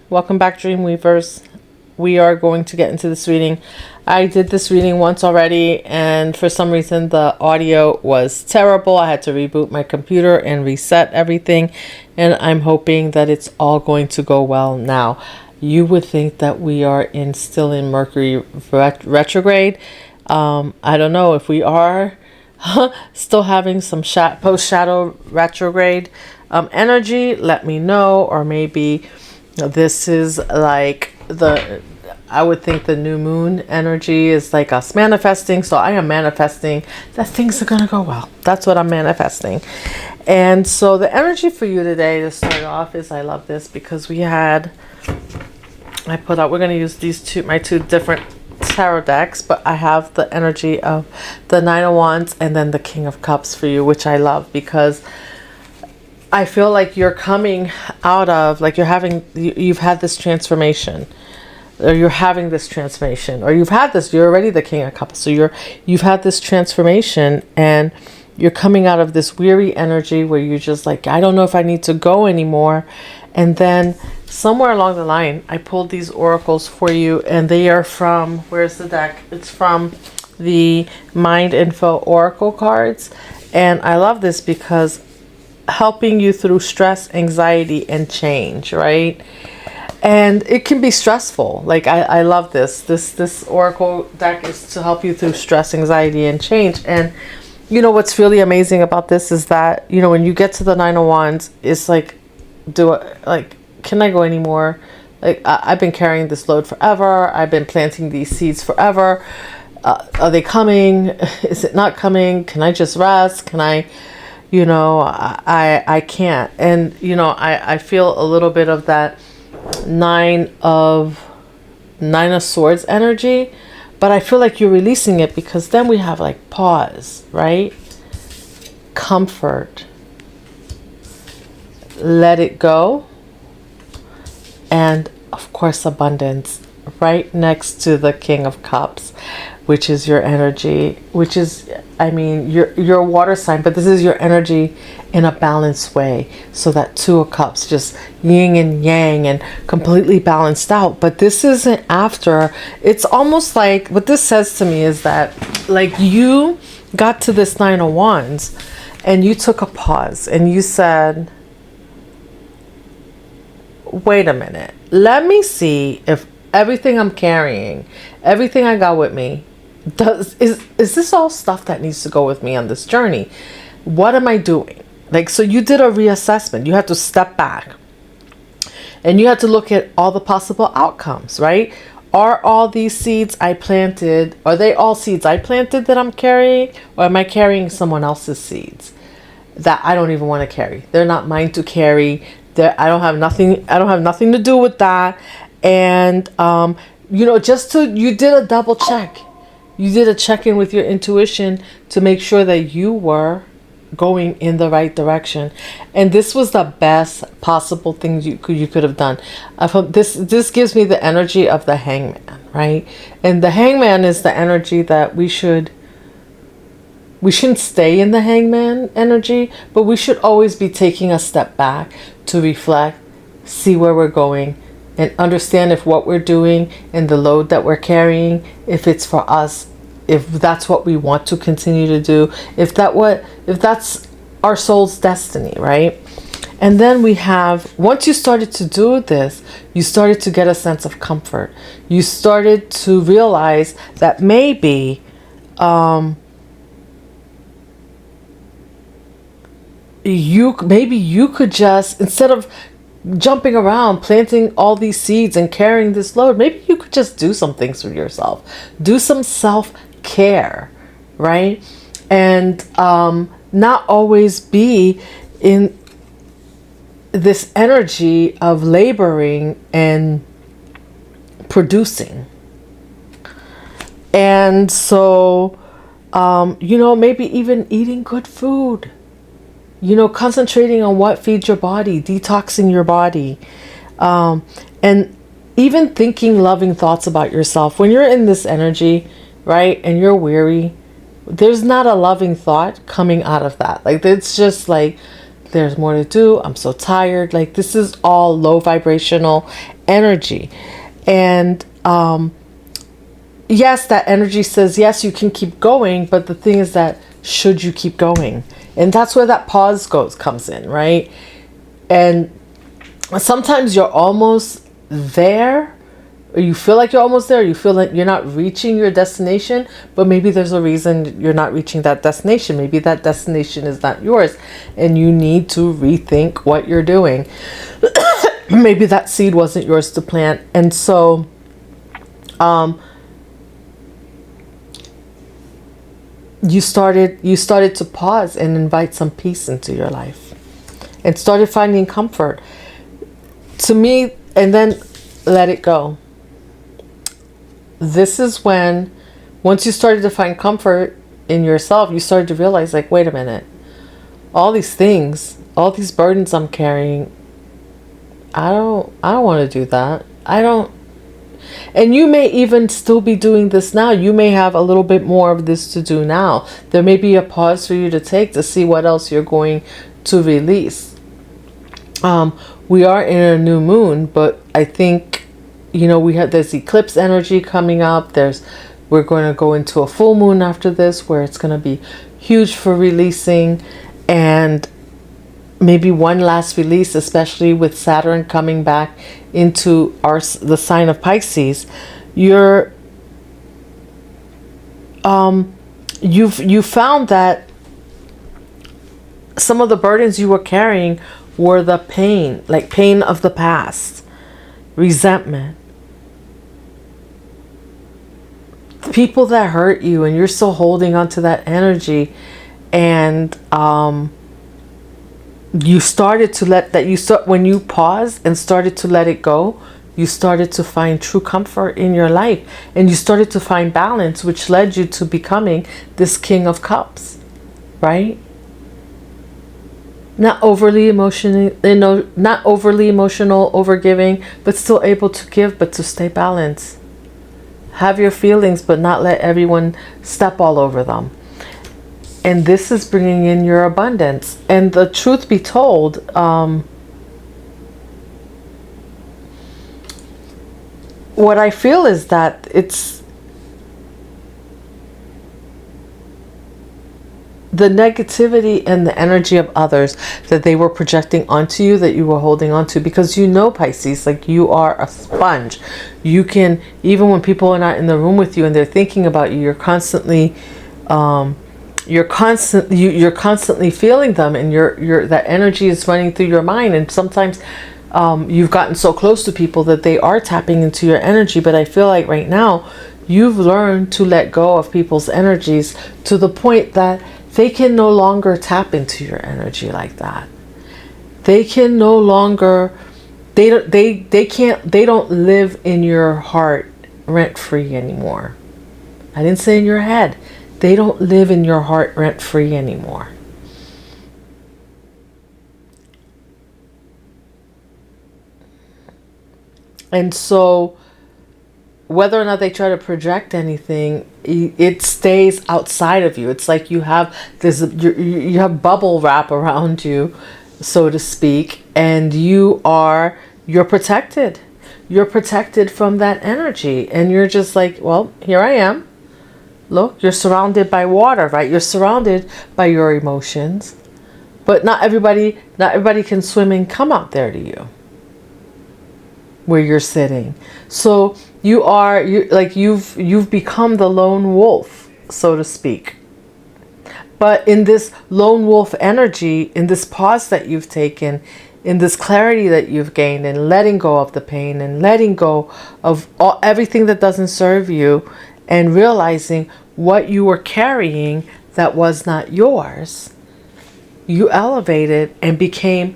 Welcome back, Dreamweavers. We are going to get into this reading. I did this reading once already, and for some reason the audio was terrible. I had to reboot my computer and reset everything, and I'm hoping that it's all going to go well now. You would think that we are still in Mercury retrograde. I don't know if we are still having some post-shadow retrograde energy. Let me know, or maybe this is like I would think the new moon energy is like us manifesting. So I am manifesting that things are going to go well. That's what I'm manifesting. And so the energy for you today to start off is, I love this because we're going to use my two different tarot decks, but I have the energy of the Nine of Wands and then the King of Cups for you, which I love because I feel like you're coming out of, like you've had this transformation, or you're having this transformation, or you're already the King of Cups. So you've had this transformation and you're coming out of this weary energy where you're just like, I don't know if I need to go anymore. And then somewhere along the line, I pulled these oracles for you, and they are from, where's the deck? It's from the Mind Info Oracle cards. And I love this because helping you through stress, anxiety, and change, right? And it can be stressful. Like I love this. This oracle deck is to help you through stress, anxiety, and change. And you know what's really amazing about this is that, you know, when you get to the Nine of Wands, it's like, can I go anymore? Like I've been carrying this load forever. I've been planting these seeds forever. Are they coming? Is it not coming? Can I just rest? Can I? You know, I can't. And, you know, I feel a little bit of that Nine of Swords energy, but I feel like you're releasing it because then we have like pause, right? Comfort. Let it go. And of course, abundance right next to the King of Cups, which is your energy, which is, I mean, you're a water sign, but this is your energy in a balanced way. So that Two of Cups, just yin and yang and completely balanced out. But this isn't after. It's almost like, what this says to me is that, like, you got to this Nine of Wands and you took a pause and you said, wait a minute, let me see if everything I'm carrying, everything I got with me, is this all stuff that needs to go with me on this journey? What am I doing? Like, so you did a reassessment. You had to step back and you had to look at all the possible outcomes, right? Are all these seeds I planted, are they all seeds I planted that I'm carrying, or am I carrying someone else's seeds that I don't even want to carry? They're not mine to carry. I don't have nothing to do with that. And you know, you did a double check. You did a check-in with your intuition to make sure that you were going in the right direction. And this was the best possible thing you could have done. This gives me the energy of the Hangman, right? And the Hangman is the energy that we shouldn't stay in the Hangman energy, but we should always be taking a step back to reflect, see where we're going, and understand if what we're doing and the load that we're carrying, if it's for us, if that's what we want to continue to do, if that's our soul's destiny, right? And then we have, once you started to do this, you started to get a sense of comfort. You started to realize that maybe you could just, instead of jumping around, planting all these seeds and carrying this load, maybe you could just do some things for yourself. Do some self-care, right? And not always be in this energy of laboring and producing. And so, you know, maybe even eating good food. You know, concentrating on what feeds your body, detoxing your body, and even thinking loving thoughts about yourself. When you're in this energy, right, and you're weary, there's not a loving thought coming out of that. Like, it's just like, there's more to do. I'm so tired. Like, this is all low vibrational energy. And yes, that energy says, yes, you can keep going. But the thing is that, should you keep going? And that's where that pause comes in, right? And sometimes you're almost there, or you feel like you're almost there, or you feel like you're not reaching your destination, but maybe there's a reason you're not reaching that destination. Maybe that destination is not yours, and you need to rethink what you're doing. Maybe that seed wasn't yours to plant. And so you started to pause and invite some peace into your life, and started finding comfort. To me, and then let it go. This is when, once you started to find comfort in yourself, you started to realize, like, wait a minute, all these things, all these burdens I'm carrying, I don't want to do that. And you may even still be doing this now. You may have a little bit more of this to do now. There may be a pause for you to take to see what else you're going to release. We are in a new moon, but I think, there's eclipse energy coming up. We're going to go into a full moon after this, where it's going to be huge for releasing, and maybe one last release, especially with Saturn coming back into the sign of Pisces. You found that some of the burdens you were carrying were the pain of the past, resentment, people that hurt you, and you're still holding on to that energy. And you started to when you paused and started to let it go, you started to find true comfort in your life, and you started to find balance, which led you to becoming this King of Cups, right? Not overly emotional, overgiving, but still able to give, but to stay balanced. Have your feelings, but not let everyone step all over them. And this is bringing in your abundance. And the truth be told, what I feel is that it's the negativity and the energy of others that they were projecting onto you, that you were holding on to, because Pisces, like, you are a sponge. You can, even when people are not in the room with you and they're thinking about you, you're constantly feeling them, and that energy is running through your mind. And sometimes you've gotten so close to people that they are tapping into your energy. But I feel like right now you've learned to let go of people's energies to the point that they can no longer tap into your energy like that. They can no longer, they don't live in your heart rent free anymore. I didn't say in your head. They don't live in your heart rent free anymore. And so whether or not they try to project anything, it stays outside of you. It's like you have you have bubble wrap around you, so to speak, and you're protected. You're protected from that energy, and you're just like, well, here I am. Look, you're surrounded by water, right? You're surrounded by your emotions, but not everybody can swim and come out there to you where you're sitting. So you've become the lone wolf, so to speak. But in this lone wolf energy, in this pause that you've taken, in this clarity that you've gained, and letting go of the pain, and letting go of everything that doesn't serve you, and realizing what you were carrying that was not yours, you elevated and became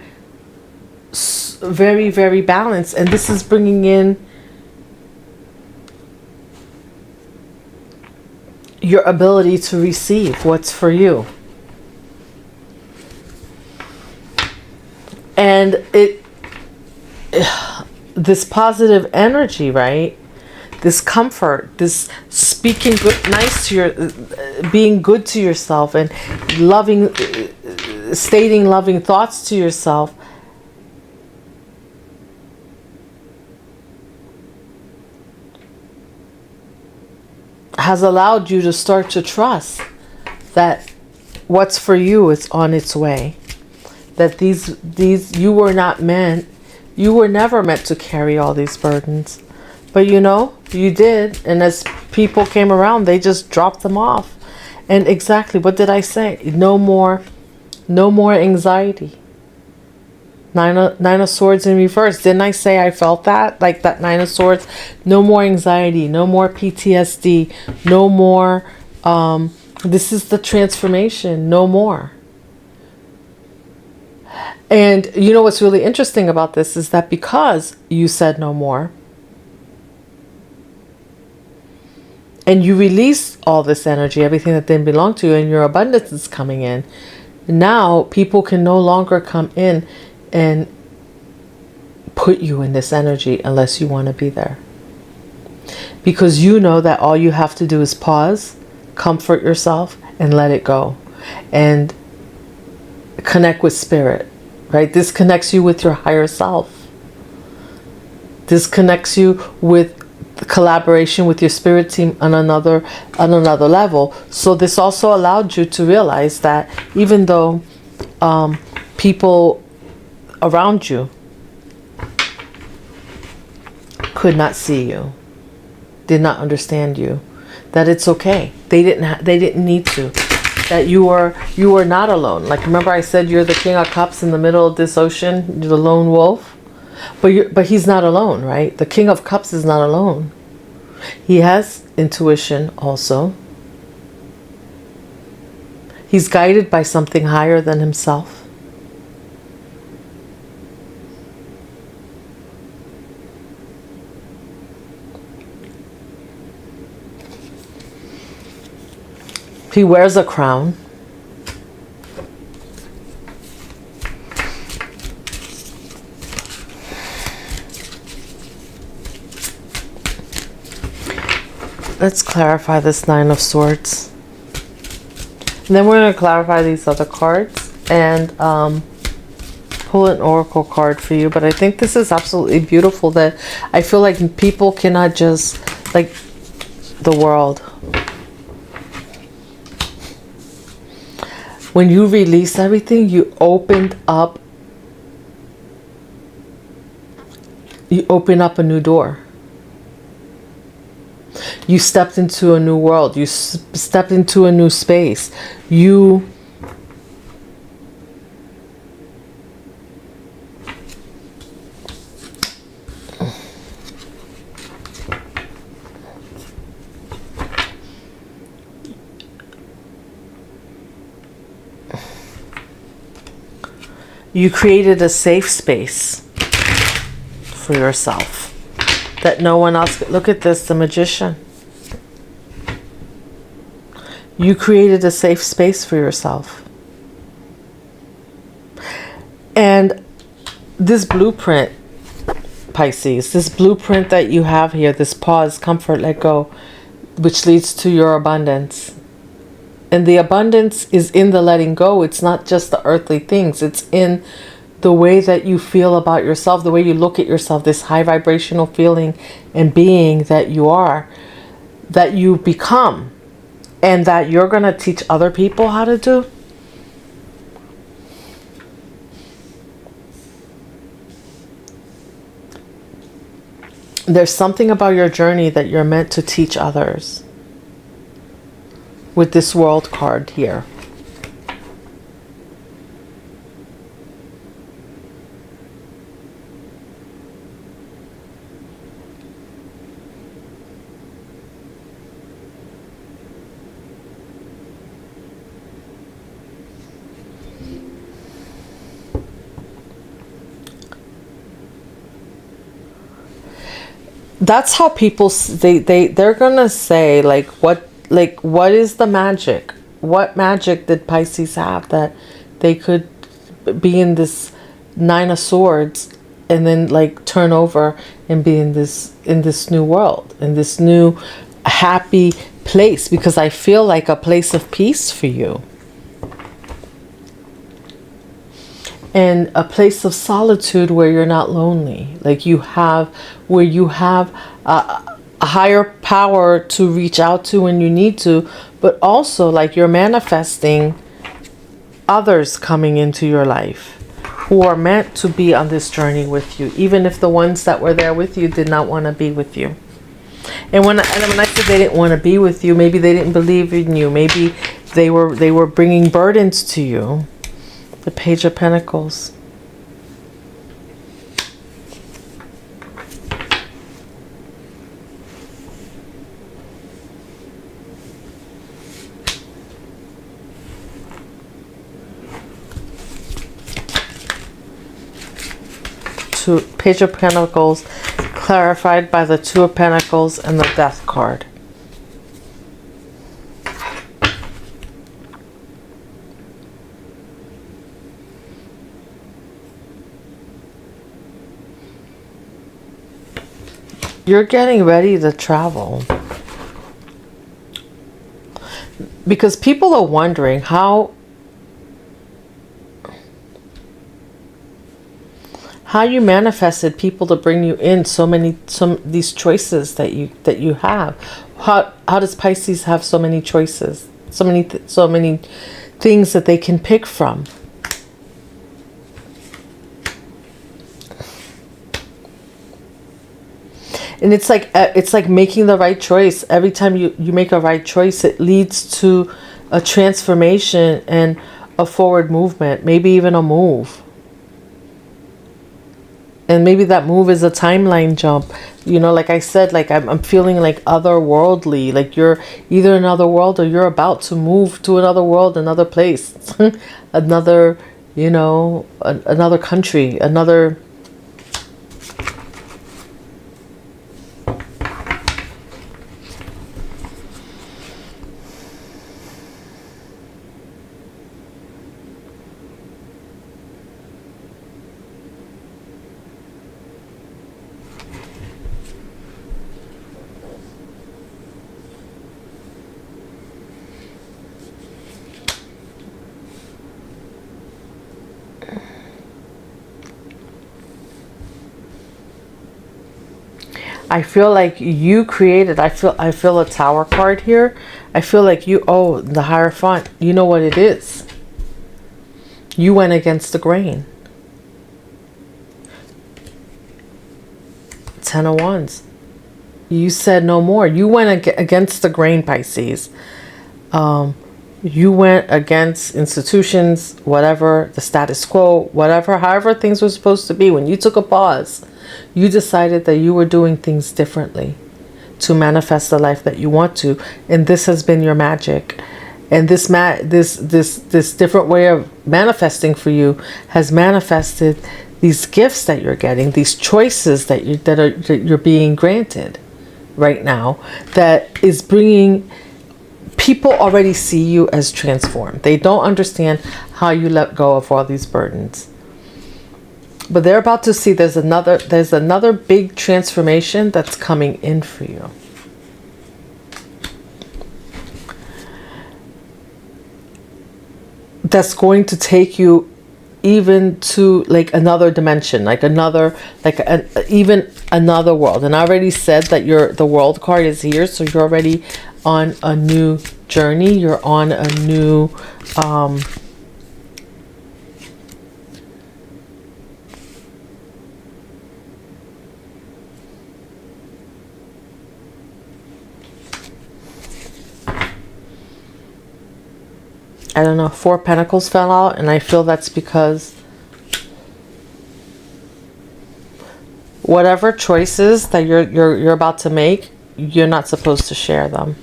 very, very balanced. And this is bringing in your ability to receive what's for you. And this positive energy, right? This comfort, this speaking being good to yourself, and stating loving thoughts to yourself, has allowed you to start to trust that what's for you is on its way. That you were never meant to carry all these burdens. But you did. And as people came around, they just dropped them off. And exactly, what did I say? No more anxiety. Nine of Swords in reverse. Didn't I say I felt that? Like that Nine of Swords. No more anxiety. No more PTSD. No more. This is the transformation. No more. And you know what's really interesting about this is that because you said no more, and you release all this energy, everything that didn't belong to you, and your abundance is coming in, now people can no longer come in and put you in this energy unless you want to be there. Because you know that all you have to do is pause, comfort yourself, and let it go. And connect with spirit, right? This connects you with your higher self. This connects you with collaboration with your spirit team on another level. So this also allowed you to realize that even though people around you could not see you, did not understand you, that it's okay. They didn't need to. That you are not alone. Like, remember I said you're the King of Cups in the middle of this ocean, you're the lone wolf, but he's not alone, right? The King of Cups is not alone. He has intuition also. He's guided by something higher than himself. He wears a crown. Let's clarify this Nine of Swords. And then we're going to clarify these other cards and pull an oracle card for you. But I think this is absolutely beautiful, that I feel like people cannot just, like, the world. When you release everything, you open up a new door. You stepped into a new world. You stepped into a new space. You created a safe space for yourself that no one else could. Look at this, the Magician. You created a safe space for yourself. And this blueprint, Pisces, this blueprint that you have here, this pause, comfort, let go, which leads to your abundance. And the abundance is in the letting go. It's not just the earthly things. It's in the way that you feel about yourself, the way you look at yourself, this high vibrational feeling and being that you are, that you become, and that you're going to teach other people how to do. There's something about your journey that you're meant to teach others. With this World card here. That's how people, they're gonna say, like, what is the magic? What magic did Pisces have that they could be in this Nine of Swords and then, like, turn over and be in this new world, in this new happy place? Because I feel like a place of peace for you. And a place of solitude where you're not lonely. Like, where you have a higher power to reach out to when you need to, but also like you're manifesting others coming into your life who are meant to be on this journey with you, even if the ones that were there with you did not want to be with you. And when I said they didn't want to be with you, maybe they didn't believe in you. Maybe they were bringing burdens to you. The Page of Pentacles. Page of Pentacles clarified by the Two of Pentacles and the Death card. You're getting ready to travel. Because people are wondering how you manifested people to bring you in these choices that you have. How does Pisces have so many choices, so many things that they can pick from? And it's like making the right choice. Every time you make a right choice, it leads to a transformation and a forward movement, maybe even a move. And maybe that move is a timeline jump. You know, like I said, like I'm feeling like otherworldly. Like you're either in another world or you're about to move to another world, another place, another, another country, another. I feel like you created, I feel a Tower card here. I feel like the Hierophant, you know what it is. You went against the grain. 10 of Wands. You said no more. You went against the grain, Pisces. You went against institutions, whatever, the status quo, whatever, however things were supposed to be. When you took a pause, you decided that you were doing things differently to manifest the life that you want to. And this has been your magic. And this different way of manifesting for you has manifested these gifts that you're getting, these choices that you're being granted right now, that is bringing. People already see you as transformed. They don't understand how you let go of all these burdens. But they're about to see there's another big transformation that's coming in for you. That's going to take you even to like another dimension, even another world. And I already said that the World card is here, so you're already on a new journey. You're on a new I don't know, 4 Pentacles fell out, and I feel that's because whatever choices that you're about to make, you're not supposed to share them.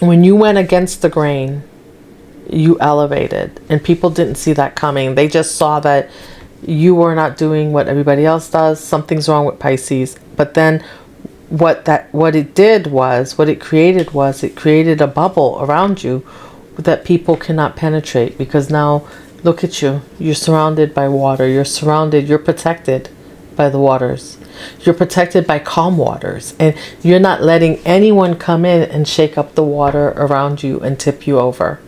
When you went against the grain, you elevated, and people didn't see that coming. They just saw that you were not doing what everybody else does. Something's wrong with Pisces. But then what it created a bubble around you that people cannot penetrate, because now look at you. You're surrounded by water. You're protected by the waters. You're protected by calm waters, and you're not letting anyone come in and shake up the water around you and tip you over.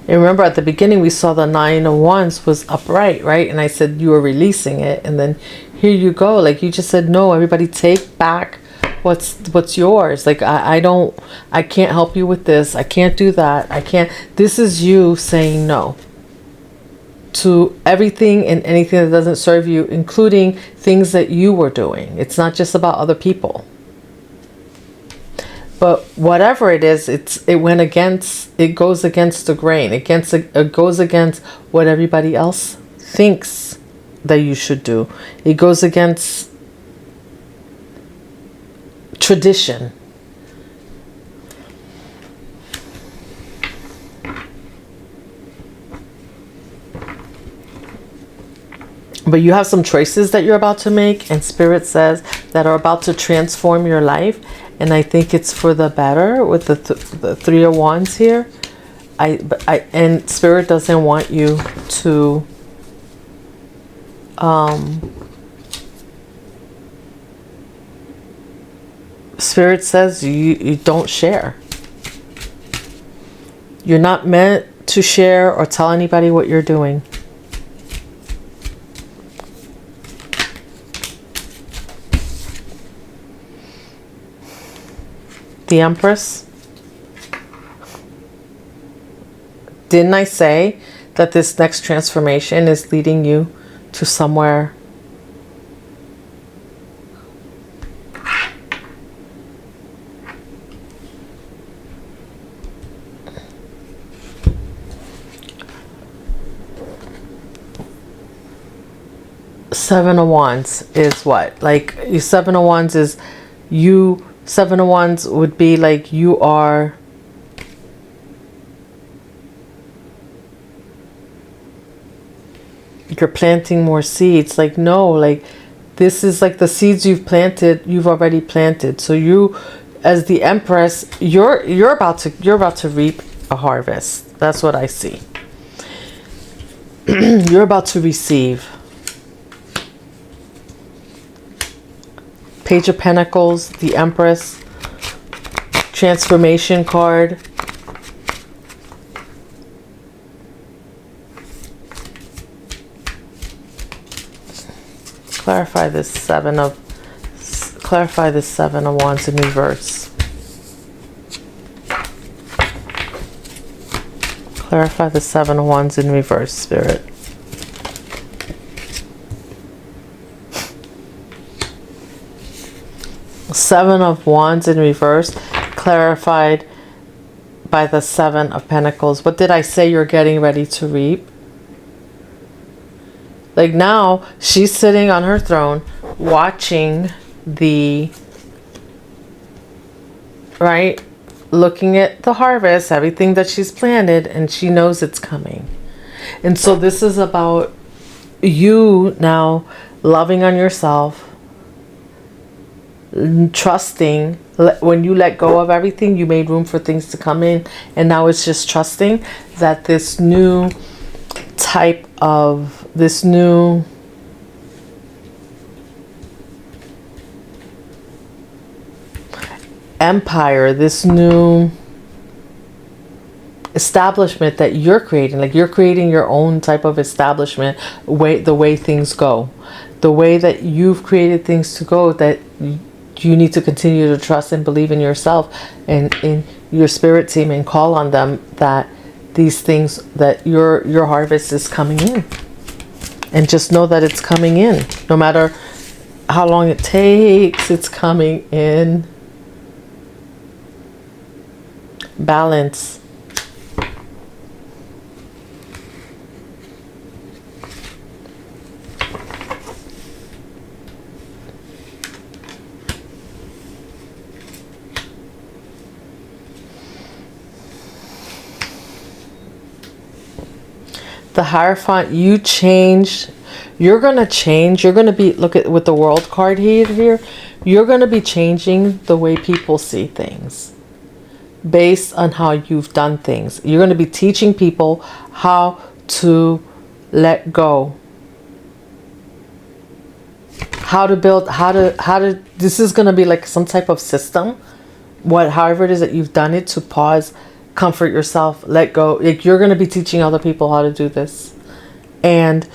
And remember at the beginning we saw the 9 of Wands was upright, right? And I said you were releasing it, and then here you go. Like you just said, no, everybody take back what's yours. Like I can't help you with this. I can't do that. I can't. This is you saying no to everything and anything that doesn't serve you, including things that you were doing. It's not just about other people. But whatever it is, it goes against the grain. It goes against what everybody else thinks that you should do. It goes against tradition. But you have some choices that you're about to make, and Spirit says that are about to transform your life. And I think it's for the better with the 3 of Wands here. And Spirit doesn't want you to Spirit says you don't share. You're not meant to share or tell anybody what you're doing. The Empress. Didn't I say that this next transformation is leading you to somewhere Seven of Wands is what? Like, 7 of Wands is you. 7 of Wands would be like you're planting more seeds. Like, no, like this is like the seeds you've planted, you've already planted. So you, as the Empress, you're about to reap a harvest. That's what I see. You're about to receive. Page of Pentacles, the Empress, transformation card. Clarify this 7 of Wands in reverse. Clarify the 7 of Wands in reverse, Spirit. Seven of Wands in reverse, clarified by the 7 of Pentacles. What did I say you're getting ready to reap? Like, now she's sitting on her throne watching right, looking at the harvest, everything that she's planted, and she knows it's coming. And so this is about you now loving on yourself, trusting. When you let go of everything, you made room for things to come in, and now it's just trusting that this new empire, this new establishment that you're creating, like you're creating your own type of establishment, the way things go, the way that you've created things to go, that you need to continue to trust and believe in yourself and in your spirit team, and call on them that these things, that your harvest is coming in. And just know that it's coming in. No matter how long it takes, it's coming in. Balance. The Hierophant, you changed. You're going to change. You're going to be, look at with the World card here. You're going to be changing the way people see things based on how you've done things. You're going to be teaching people how to let go. How to build, this is going to be like some type of system. However it is that you've done it, to pause comfort yourself, let go. Like, you're going to be teaching other people how to do this. And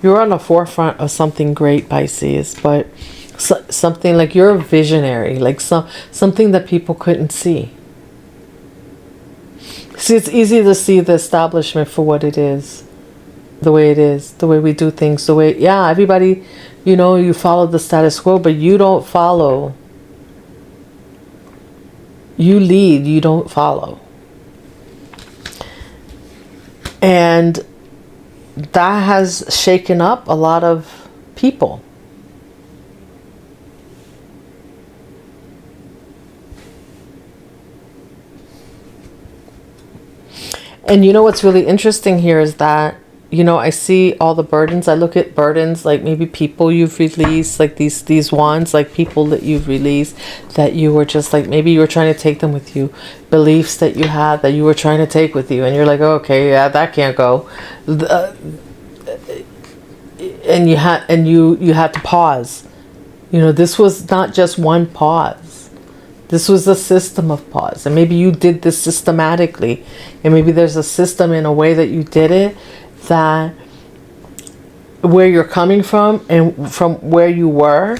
you're on the forefront of something great, Pisces, but something like you're a visionary, like something that people couldn't see. See, it's easy to see the establishment for what it is, the way it is, the way we do things, the way, yeah, everybody, you know, you follow the status quo, but you don't follow. You lead, you don't follow. And that has shaken up a lot of people. And you know what's really interesting here is that, you know, I see all the burdens. I look at burdens like maybe people you've released, like these wands, like people that you've released, that you were just like, maybe you were trying to take them with you. Beliefs that you had that you were trying to take with you. And you're like, oh, okay, yeah, that can't go. And you had to pause. You know, this was not just one pause. This was a system of pause. And maybe you did this systematically. And maybe there's a system in a way that you did it, that where you're coming from and from where you were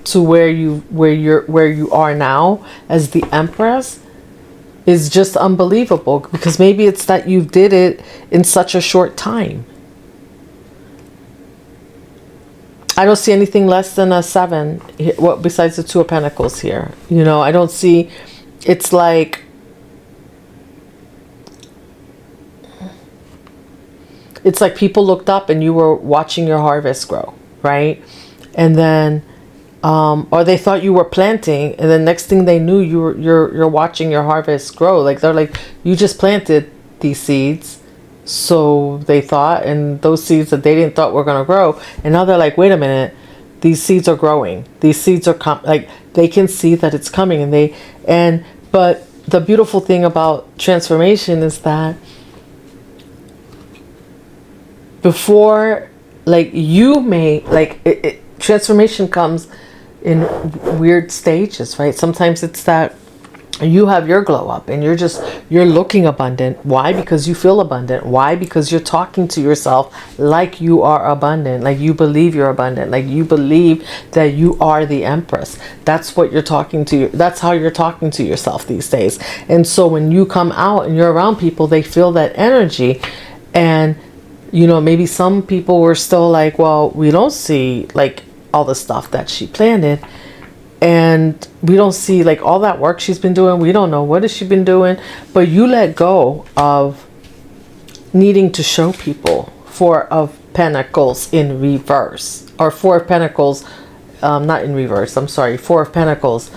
to where you are now as the Empress is just unbelievable. Because maybe it's that you did it in such a short time. I don't see anything less than a 7. What besides the 2 of Pentacles here? You know, I don't see. It's like people looked up and you were watching your harvest grow, right? And then, or they thought you were planting, and the next thing they knew, you're watching your harvest grow. Like they're like, you just planted these seeds. So they thought, and those seeds that they didn't thought were going to grow, and now they're like, wait a minute, these seeds are growing. These seeds are like they can see that it's coming, but the beautiful thing about transformation is that before, like you may transformation comes in weird stages, right? Sometimes it's that you have your glow up and you're looking abundant. Why? Because you feel abundant. Why? Because you're talking to yourself like you are abundant, like you believe you're abundant, like you believe that you are the Empress. That's what you're talking to. That's how you're talking to yourself these days. And so when you come out and you're around people, they feel that energy. And you know, maybe some people were still like, well, we don't see like all the stuff that she planted. And we don't see like all that work she's been doing. We don't know what has she been doing. But you let go of needing to show people 4 of Pentacles in reverse. Or 4 of Pentacles, not in reverse. I'm sorry, 4 of Pentacles.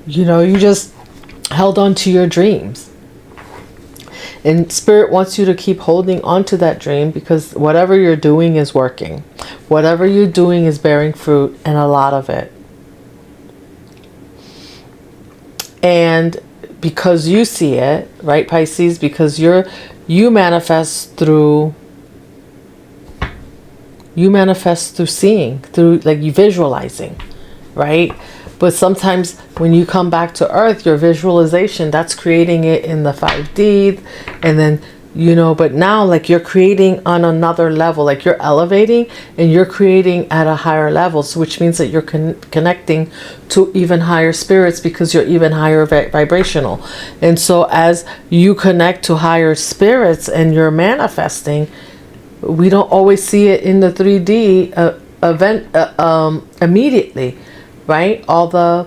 You know, you just held on to your dreams. And Spirit wants you to keep holding on to that dream, because whatever you're doing is working. Whatever you're doing is bearing fruit, and a lot of it. And because you see it, right, Pisces, because you manifest through seeing, through like you visualizing, right? But sometimes when you come back to Earth, your visualization, that's creating it in the 5D, and then, you know, but now like you're creating on another level, like you're elevating and you're creating at a higher level. So which means that you're connecting to even higher spirits, because you're even higher vibrational. And so as you connect to higher spirits and you're manifesting, we don't always see it in the 3D event immediately, right? All the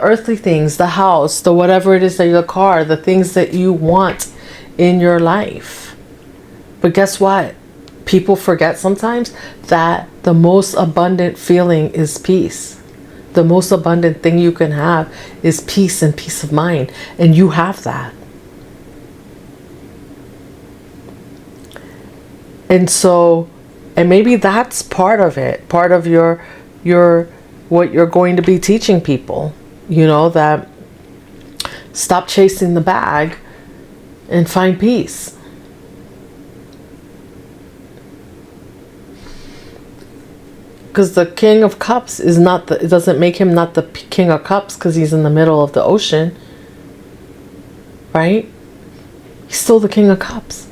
earthly things, the house, the whatever it is, that your car, the things that you want in your life. But guess what? People forget sometimes that the most abundant feeling is peace. The most abundant thing you can have is peace and peace of mind. And you have that. And so, and maybe that's part of it, part of your what you're going to be teaching people, that stop chasing the bag and find peace. Because the King of Cups is not it doesn't make him not the King of Cups because he's in the middle of the ocean, right? He's still the King of Cups.